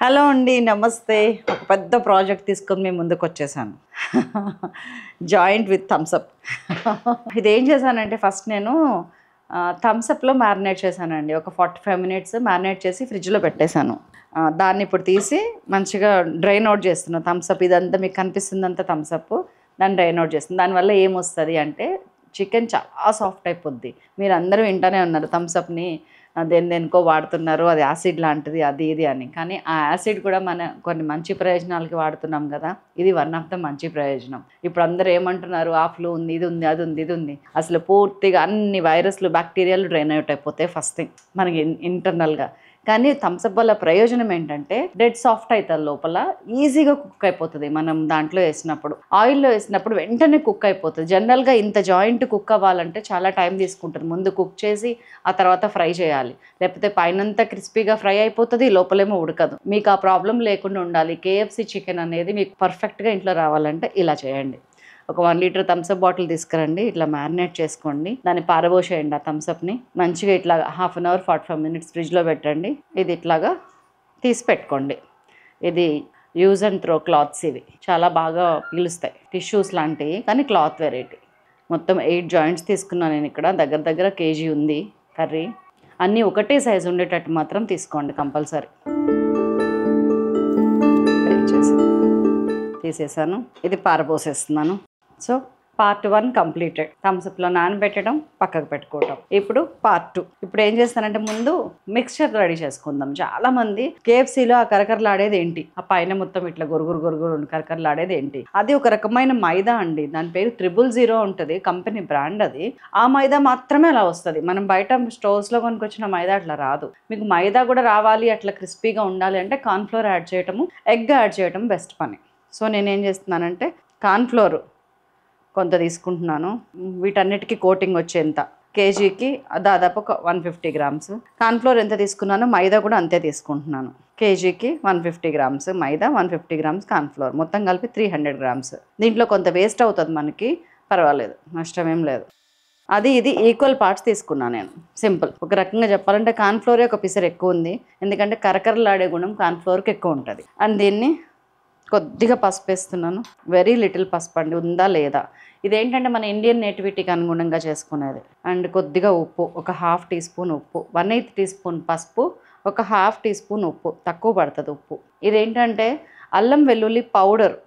Hello అండి, నమస్తే. ఒక పెద్ద ప్రాజెక్ట్ తీసుకొని మేము ముందుకు వచ్చేసాను. Joint with Thums Up. ఇదేం చేశానంటే ఫస్ట్ నేను థమ్స్అప్లో మ్యారినేట్ చేశానండి. ఒక 45 మినిట్స్ మ్యారినేట్ చేసి ఫ్రిడ్జ్లో పెట్టేశాను. దాన్ని ఇప్పుడు తీసి మంచిగా డ్రైన్ అవుట్ చేస్తున్నాను. థమ్స్అప్ ఇదంతా మీకు కనిపిస్తుందంతా థమ్స్అప్. దాన్ని డ్రైన్ అవుట్ చేస్తుంది. దానివల్ల ఏమొస్తుంది అంటే చికెన్ చాలా సాఫ్ట్ అయిపోద్ది. మీరు అందరూ వింటూనే ఉన్నారు థమ్స్అప్ని దేనికో వాడుతున్నారు, అది యాసిడ్ లాంటిది అది ఇది అని. కానీ ఆ యాసిడ్ కూడా మన కొన్ని మంచి ప్రయోజనాలకి వాడుతున్నాం కదా. ఇది వన్ ఆఫ్ ద మంచి ప్రయోజనం. ఇప్పుడు అందరూ ఏమంటున్నారు, ఆ ఫ్లూ ఉంది, ఇది ఉంది, అది ఉంది, ఇది ఉంది. అసలు పూర్తిగా అన్ని వైరస్లు బ్యాక్టీరియాలు డ్రైన్ అవుట్ అయిపోతాయి ఫస్ట్ థింగ్ మనకి ఇంటర్నల్గా. కానీ థమ్స్అప్ వల్ల ప్రయోజనం ఏంటంటే డెడ్ సాఫ్ట్ అవుతుంది, లోపల ఈజీగా కుక్ అయిపోతుంది. మనం దాంట్లో వేసినప్పుడు ఆయిల్లో వేసినప్పుడు వెంటనే కుక్ అయిపోతుంది. జనరల్గా ఇంత జాయింట్ కుక్ అవ్వాలంటే చాలా టైం తీసుకుంటుంది. ముందు కుక్ చేసి ఆ తర్వాత ఫ్రై చేయాలి, లేకపోతే పైనంతా క్రిస్పీగా ఫ్రై అయిపోతుంది, లోపలేమో ఉడకదు. మీకు ఆ ప్రాబ్లం లేకుండా ఉండాలి. KFC చికెన్ అనేది మీకు పర్ఫెక్ట్గా ఇంట్లో రావాలంటే ఇలా చేయండి. ఒక 1 లీటర్ థమ్స్అప్ బాటిల్ తీసుకురండి, ఇట్లా మ్యారినేట్ చేసుకోండి, దాన్ని పారబోసేయండి. ఆ థమ్స్అప్ని మంచిగా ఇట్లా 1/2 అవర్ 45 మినిట్స్ ఫ్రిడ్జ్లో పెట్టండి. ఇది ఇట్లాగా తీసి పెట్టుకోండి. ఇది యూజ్ అండ్ త్రో క్లాత్స్, ఇవి చాలా బాగా పీలుస్తాయి, టిష్యూస్ లాంటివి కానీ క్లాత్ వెరైటీ. మొత్తం 8 జాయింట్స్ తీసుకున్నాను నేను ఇక్కడ. దగ్గర దగ్గర కేజీ ఉంది కర్రీ. అన్నీ ఒకటే సైజు ఉండేటట్టు మాత్రం తీసుకోండి కంపల్సరీ. తీసేసాను, ఇది పారబోసేస్తున్నాను. So part 1 completed. థమ్స్అప్లో నానబెట్టడం, పక్కకు పెట్టుకోవటం. ఇప్పుడు పార్ట్ 2. ఇప్పుడు ఏం చేస్తానంటే ముందు మిక్స్చర్ రెడీ చేసుకుందాం. చాలామంది KFCలో ఆ కరకరలాడేది ఏంటి, ఆ పైన మొత్తం ఇట్లా గొరుగురు గొరుగురు కరకరలాడేది ఏంటి, అది ఒక రకమైన మైదా అండి. దాని పేరు 000 ఉంటుంది, కంపెనీ బ్రాండ్ అది. ఆ మైదా మాత్రమే అలా వస్తుంది. మనం బయట స్టోర్స్లో కొనుక్కొచ్చిన మైదా అట్లా రాదు. మీకు మైదా కూడా రావాలి, అట్లా క్రిస్పీగా ఉండాలి అంటే కార్న్ఫ్లోర్ యాడ్ చేయటము, ఎగ్ యాడ్ చేయటం బెస్ట్ పని. సో నేనేం చేస్తున్నానంటే కార్న్ఫ్లోర్ కొంత తీసుకుంటున్నాను. వీటన్నిటికీ కోటింగ్ వచ్చేంత కేజీకి దాదాపు ఒక 150 గ్రామ్స్. కార్న్ఫ్లోర్ ఎంత తీసుకున్నానో మైదా కూడా అంతే తీసుకుంటున్నాను. కేజీకి 150 గ్రామ్స్ మైదా, 150 గ్రామ్స్ కార్న్ఫ్లోర్, మొత్తం కలిపి 300 గ్రామ్స్. దీంట్లో కొంత వేస్ట్ అవుతుంది మనకి, పర్వాలేదు, నష్టమేం లేదు. అది ఇది ఈక్వల్ పార్ట్స్ తీసుకున్నాను నేను. సింపుల్. ఒక రకంగా చెప్పాలంటే కార్న్ఫ్లోరే ఒక పిసర్ ఎక్కువ ఉంది, ఎందుకంటే కరకరలాడే గుణం కార్న్ఫ్లోర్కి ఎక్కువ ఉంటుంది. అండ్ దీన్ని కొద్దిగా పసుపు వేస్తున్నాను, వెరీ లిటిల్ పసుపు అండి, ఉందా లేదా. ఇదేంటంటే మన ఇండియన్ నేటివిటీకి అనుగుణంగా చేసుకునేది. అండ్ కొద్దిగా ఉప్పు, ఒక 1/2 టీ స్పూన్ ఉప్పు, 1/8 టీ స్పూన్ పసుపు, ఒక 1/2 టీ స్పూన్ ఉప్పు, తక్కువ పడుతుంది ఉప్పు. ఇదేంటంటే అల్లం వెల్లుల్లి పౌడర్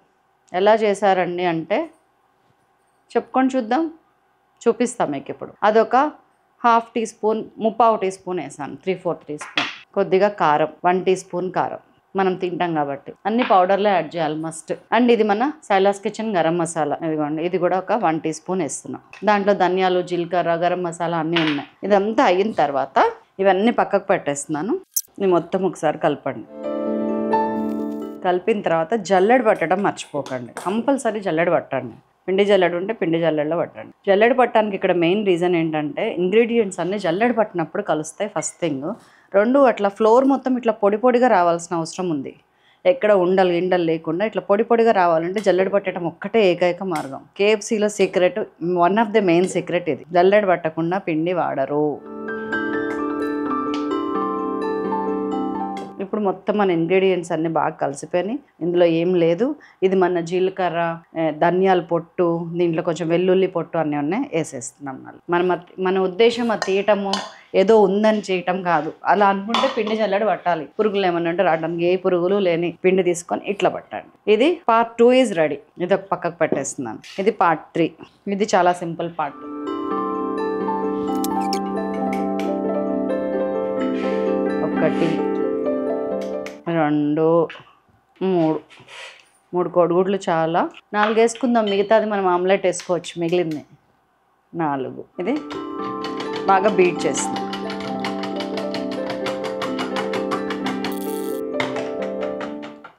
ఎలా చేశారండి అంటే చెప్పుకొని చూద్దాం, చూపిస్తాం మీకు ఇప్పుడు. అదొక 1/2 టీ స్పూన్, 3/4 టీ స్పూన్ వేసాను, 3/4 టీ స్పూన్. కొద్దిగా కారం, 1 టీ స్పూన్ కారం, మనం తింటాం కాబట్టి అన్ని పౌడర్లో యాడ్ చేయాలి మస్ట్. అండ్ ఇది మన సైలాస్ కిచెన్ గరం మసాలా, ఇదిగోండి, ఇది కూడా ఒక 1 టీ స్పూన్ వేస్తున్నాం. దాంట్లో ధనియాలు, జీలకర్ర, గరం మసాలా అన్నీ ఉన్నాయి. ఇదంతా అయిన తర్వాత ఇవన్నీ పక్కకు పెట్టేస్తున్నాను. ఇది మొత్తం ఒకసారి కలపండి. కలిపిన తర్వాత జల్లెడ పట్టడం మర్చిపోకండి, కంపల్సరీ జల్లెడ పట్టండి. పిండి జల్లెడ ఉంటే పిండి జల్లెడలో పట్టండి. జల్లెడ పట్టడానికి ఇక్కడ మెయిన్ రీజన్ ఏంటంటే ఇంగ్రీడియంట్స్ అన్నీ జల్లెడ పట్టినప్పుడు కలుస్తాయి ఫస్ట్ థింగ్. 2 అట్లా ఫ్లోర్ మొత్తం ఇట్లా పొడి పొడిగా రావాల్సిన అవసరం ఉంది. ఎక్కడ ఉండలు లేకుండా ఇట్లా పొడి పొడిగా రావాలంటే జల్లెడ పట్టడం ఒక్కటే ఏకైక మార్గం. KFCలో secret, one of the main secret ఇది. జల్లెడ పట్టకుండా పిండి వాడరు. ఇప్పుడు మొత్తం మన ఇంగ్రీడియంట్స్ అన్నీ బాగా కలిసిపోయినాయి, ఇందులో ఏం లేదు. ఇది మన జీలకర్ర, ధనియాల పొట్టు, దీంట్లో కొంచెం వెల్లుల్లి పొట్టు అన్నీ ఉన్నాయి, వేసేస్తున్నాం. మన ఉద్దేశం అది తీయటము ఏదో ఉందని చేయటం కాదు. అలా అనుకుంటే పిండి జల్లెడ పట్టాలి, పురుగులు ఏమన్నా ఉంటే రావడానికి. ఏ పురుగులు లేని పిండి తీసుకొని ఇట్లా పట్టండి. ఇది పార్ట్ 2 ఈజ్ రెడీ. ఇది ఒక పక్కకు పెట్టేస్తున్నాను. ఇది పార్ట్ 3. ఇది చాలా సింపుల్ పార్ట్. ఒకటి, 2, 3 కోడిగుడ్లు చాలా. 4 వేసుకుందాం, మిగతాది మనం ఆమ్లెట్ వేసుకోవచ్చు, మిగిలింది 4. ఇది బాగా బీట్ చేస్తుంది.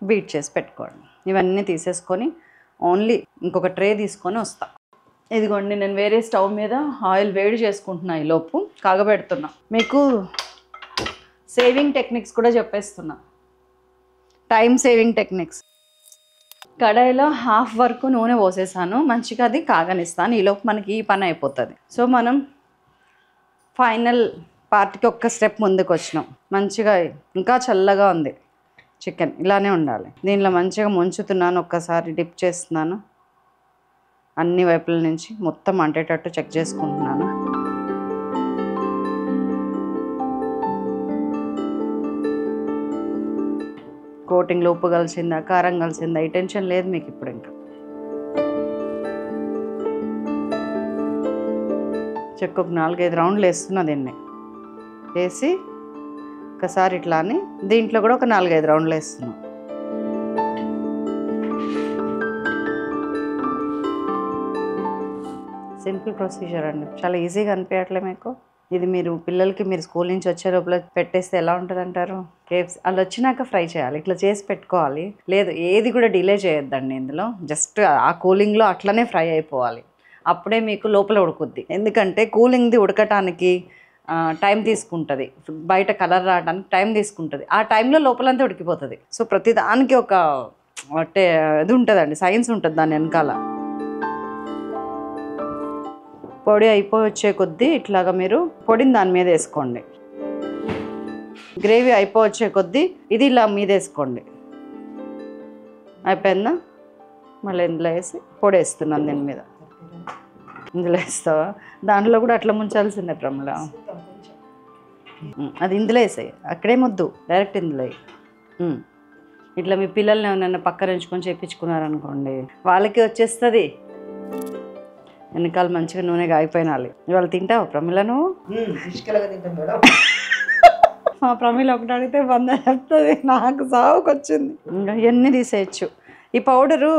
బీట్ చేసి పెట్టుకోండి. ఇవన్నీ తీసేసుకొని ఓన్లీ ఇంకొక ట్రే తీసుకొని వస్తా. ఇదిగోండి, నేను వేరే స్టవ్ మీద ఆయిల్ వేడి చేసుకుంటున్నా, ఈ లోపు కాగబెడుతున్నా. మీకు సేవింగ్ టెక్నిక్స్ కూడా చెప్పేస్తున్నా, టైం సేవింగ్ టెక్నిక్స్. కడాయిలో 1/2 వరకు నూనె పోసేసాను, మంచిగా అది కాగనిస్తాను. ఈలోపు మనకి ఈ పని అయిపోతుంది. సో మనం ఫైనల్ పార్ట్కి ఒక్క స్టెప్ ముందుకు వచ్చినాం. మంచిగా ఇంకా చల్లగా ఉంది, చికెన్ ఇలానే ఉండాలి. దీనిలో మంచిగా ముంచుతున్నాను, ఒక్కసారి డిప్ చేస్తున్నాను, అన్ని వైపుల నుంచి మొత్తం అంటేటట్టు చెక్ చేసుకుంటున్నాను. కోటింగ్లో ఉప్పు కలిసిందా, కారం కలిసిందా, ఈ టెన్షన్ లేదు మీకు ఇప్పుడు. ఇంకా చెక్క ఒక 4-5 రౌండ్లు వేస్తున్నా, దీన్ని వేసి ఒకసారి ఇట్లా అని దీంట్లో కూడా ఒక 4-5 రౌండ్లు వేస్తున్నాం. సింపుల్ ప్రొసీజర్ అండి, చాలా ఈజీగా అనిపించట్లే మీకు? ఇది మీరు పిల్లలకి మీరు స్కూల్ నుంచి వచ్చే లోపల పెట్టేస్తే ఎలా ఉంటుంది అంటారు? కేఎఫ్సీ వాళ్ళు వచ్చినాక ఫ్రై చేయాలి, ఇట్లా చేసి పెట్టుకోవాలి. లేదు, ఏది కూడా డిలే చేయొద్దండి ఇందులో, జస్ట్ ఆ కూలింగ్లో అట్లనే ఫ్రై అయిపోవాలి. అప్పుడే మీకు లోపల ఉడుకుద్ది. ఎందుకంటే కూలింగ్ది ఉడకటానికి టైం తీసుకుంటుంది, బయట కలర్ రావడానికి టైం తీసుకుంటుంది. ఆ టైంలో లోపలంతా ఉడికిపోతుంది. సో ప్రతిదానికి ఒక ఇది ఉంటుందండి, సైన్స్ ఉంటుంది దాని వెనకాల. పొడి అయిపోవచ్చే కొద్దీ ఇట్లాగా మీరు పొడిని దాని మీద వేసుకోండి. గ్రేవీ అయిపోవచ్చే కొద్దీ ఇది ఇలా మీద వేసుకోండి. అయిపోయిందా? మళ్ళీ ఇందులో వేసి పొడి వేస్తున్నాను దీని మీద. ఇందులో వేస్తావా? దాంట్లో కూడా అట్లా ముంచాల్సిందే ప్రమల. అది ఇందులో వేసాయి, అక్కడేమొద్దు, డైరెక్ట్ ఇందులో. ఇట్లా మీ పిల్లల్ని ఏమైనా పక్కన ఎంచుకొని చేయించుకున్నారనుకోండి, వాళ్ళకి వచ్చేస్తుంది. వెనకాల మంచిగా నూనె కాగిపోయినాలి. ఇవాళ తింటావు ప్రమిళ? నువ్వు మా ప్రమిళ ఒకటి అడిగితే 100 చెప్తుంది, నాకు సాగుకు వచ్చింది. ఇంకా ఇవన్నీ తీసేయచ్చు. ఈ పౌడరు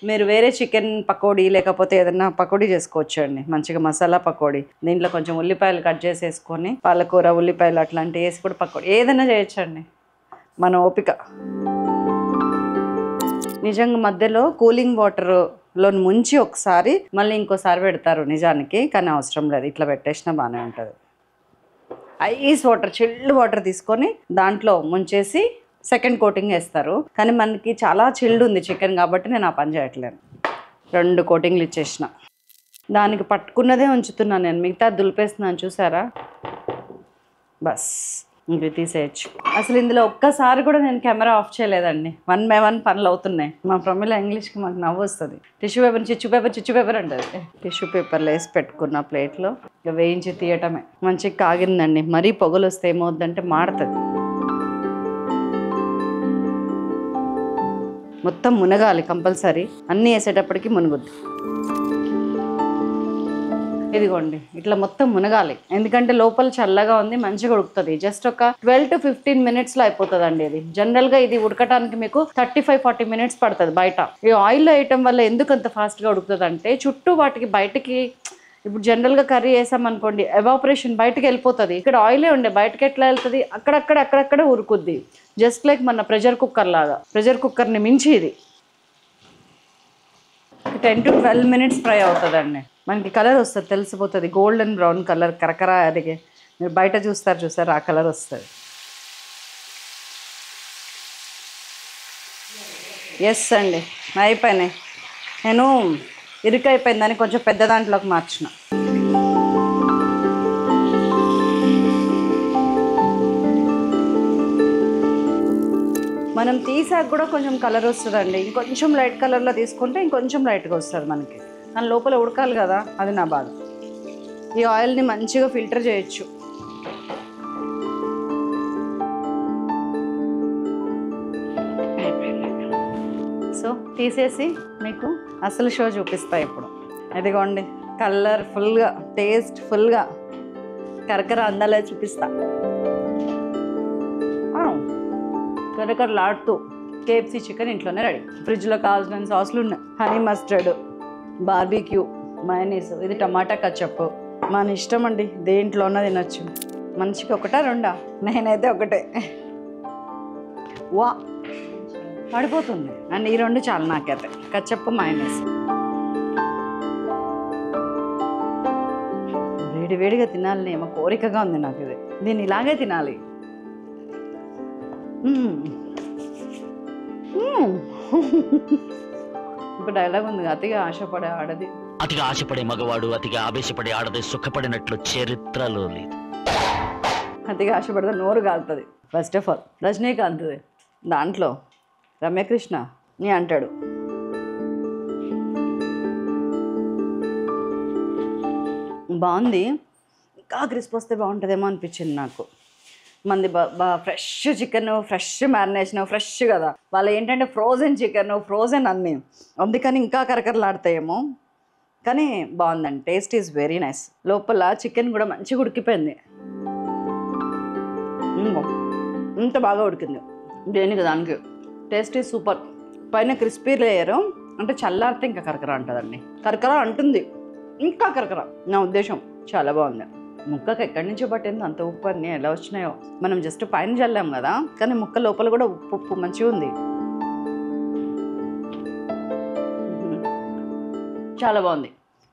మీరు వేరే చికెన్ పకోడీ లేకపోతే ఏదైనా పకోడీ చేసుకోవచ్చు అండి, మంచిగా మసాలా పకోడీ. దీంట్లో కొంచెం ఉల్లిపాయలు కట్ చేసేసుకొని పాలకూర, ఉల్లిపాయలు అట్లాంటివి వేసి కూడా పకోడీ ఏదైనా చేయొచ్చండి, మన ఓపిక. నిజంగా మధ్యలో కూలింగ్ వాటర్లో ముంచి ఒకసారి మళ్ళీ ఇంకోసారి పెడతారు నిజానికి, కానీ అవసరం లేదు, ఇట్లా పెట్టేసినా బాగానే ఉంటుంది. ఐస్ వాటర్, చిల్డ్ వాటర్ తీసుకొని దాంట్లో ముంచేసి సెకండ్ కోటింగ్ వేస్తారు. కానీ మనకి చాలా చిల్డ్ ఉంది చికెన్ కాబట్టి నేను ఆ పని చేయట్లేను. 2 కోటింగ్లు ఇచ్చేసిన, దానికి పట్టుకున్నదే ఉంచుతున్నాను నేను, మిగతా దులిపేస్తున్నాను చూసారా. బస్ ఇంక తీసేయచ్చు. అసలు ఇందులో ఒక్కసారి కూడా నేను కెమెరా ఆఫ్ చేయలేదండి. 1 by 1 పనులు అవుతున్నాయి. మా ప్రమిళ ఇంగ్లీష్కి మాకు నవ్వు వస్తుంది. టిష్యూ పేపర్ చిచ్చు పేపర్ అంటుంది. టిష్యూ పేపర్లో వేసి పెట్టుకున్న ప్లేట్లో ఇక వేయించి తీయటమే. మంచిగా కాగిందండి, మరీ పొగలు వస్తే ఏమవుద్దంటే మాడుతుంది. మొత్తం మునగాలి కంపల్సరీ, అన్నీ వేసేటప్పటికి మునుగుద్ది. ఇదిగోండి ఇట్లా మొత్తం మునగాలి, ఎందుకంటే లోపల చల్లగా ఉంది, మంచిగా ఉడుకుతుంది. జస్ట్ ఒక 12 to 15 minutesలో అయిపోతుందండి. ఇది జనరల్గా ఇది ఉడకటానికి మీకు 35-40 minutes పడుతుంది బయట. ఈ ఆయిల్లో వేయటం వల్ల ఎందుకు అంత ఫాస్ట్గా ఉడుకుతుంది అంటే చుట్టూ వాటికి బయటికి, ఇప్పుడు జనరల్గా కర్రీ వేసామనుకోండి ఎవాపరేషన్ బయటకు వెళ్ళిపోతుంది. ఇక్కడ ఆయిలే ఉండే బయటకు ఎట్లా వెళ్తుంది, అక్కడక్కడ ఉరుకుద్ది. జస్ట్ లైక్ మన ప్రెషర్ కుక్కర్ లాగా, ప్రెషర్ కుక్కర్ని మించి ఇది 10 to 12 minutes ఫ్రై అవుతుందండి. మనకి కలర్ వస్తుంది, తెలిసిపోతుంది, గోల్డెన్ బ్రౌన్ కలర్ కరకర అదిగే. మీరు బయట చూస్తారు ఆ కలర్ వస్తుంది. ఎస్ అండి, అయిపోయినాయి. నేను ఇరుకైపోయిందని కొంచెం పెద్ద దాంట్లోకి మార్చిన. మనం తీసాక కూడా కొంచెం కలర్ వస్తుందండి. ఇంకొంచెం లైట్ కలర్లో తీసుకుంటే ఇంకొంచెం లైట్గా వస్తుంది మనకి, కానీ లోపల ఉడకాలి కదా, అది నా బాధ. ఈ ఆయిల్ని మంచిగా ఫిల్టర్ చేయొచ్చు. సో తీసేసి మీకు అసలు షో చూపిస్తాయి ఇప్పుడు. ఇదిగోండి కలర్ఫుల్గా, టేస్ట్ఫుల్గా కరకర అందాలే చూపిస్తా. కరకరలాడుతూ కేఎఫ్సీ చికెన్ ఇంట్లోనే రెడీ. ఫ్రిడ్జ్లో కావాల్సిన సాసులు ఉన్నాయి, హనీ మస్టర్డ్, బార్బీక్యూ, మయోనీస్, ఇది టమాటా కచప్. మన ఇష్టం అండి, దేంట్లోనే తినొచ్చు. మనిషికి 1-2, నేనైతే 1. వా పడిపోతుంది అండ్ ఈ 2 చాలు నాకైతే, కచప్ మయోనీస్. వేడివేడిగా తినాలని ఏమో కోరికగా ఉంది నాకు. ఇది దీన్ని ఇలాగే తినాలి. ఇప్పుడు డైలాగ్ ఉంది, అతిగా ఆశపడే ఆడది, అతిగా ఆశపడే మగవాడు అతిగా ఆవేశపడే ఆడది సుఖపడినట్లు చరిత్రలో లేదు. అతిగా ఆశపడితే నోరు కాలుతుంది. ఫస్ట్ ఆఫ్ ఆల్ రజనీకాంత్ది దాంట్లో రమ్యకృష్ణ నీ అంటాడు, బాగుంది, ఇంకా క్రిస్ప్ వస్తే బాగుంటుందేమో అనిపించింది నాకు. మంది fresh chicken, fresh marination, fresh కదా. వాళ్ళు ఏంటంటే ఫ్రోజన్ చికెన్, ఫ్రోజన్ అన్నీ, అందుకని ఇంకా కరకరలాడతాయేమో. కానీ బాగుందండి, టేస్ట్ ఈజ్ వెరీ నైస్. లోపల చికెన్ కూడా మంచిగా ఉడికిపోయింది, ఇంత బాగా ఉడికింది. దేనికి దానికి టేస్ట్ ఈజ్ సూపర్. పైన క్రిస్పీ లేయరు, అంటే చల్లారితే ఇంకా కరకర అంటుందండి. కరకర అంటుంది, ఇంకా కరకర. నా ఉద్దేశం చాలా బాగుంది. ముక్కకి ఎక్కడి నుంచో పట్టింది అంత ఉప్పు, అన్నీ ఎలా వచ్చినాయో. మనం జస్ట్ పైన చల్లాం కదా, కానీ ముక్క లోపల కూడా ఉప్పు మంచిగా ఉంది. చాలా బాగుంది.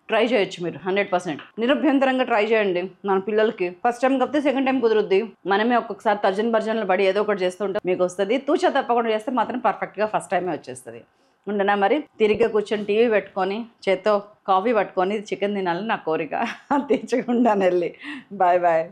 ట్రై చేయొచ్చు మీరు 100%. నిరభ్యంతరంగా ట్రై చేయండి. మన పిల్లలకి ఫస్ట్ టైం కాకపోతే సెకండ్ టైం కుదురుద్ది. మనమే ఒక్కొక్కసారి భర్జనలు పడి ఏదో ఒకటి చేస్తుంటే మీకు వస్తుంది. తూచా తప్పకుండా చేస్తే మాత్రం పర్ఫెక్ట్గా ఫస్ట్ టైమే వచ్చేస్తుంది. ఉండనా మరి, తిరిగి కూర్చొని టీవీ పెట్టుకొని చేత్తో కాఫీ పట్టుకొని చికెన్ తినాలని నా కోరిక. తీర్చకుండా వెళ్ళి. Bye bye.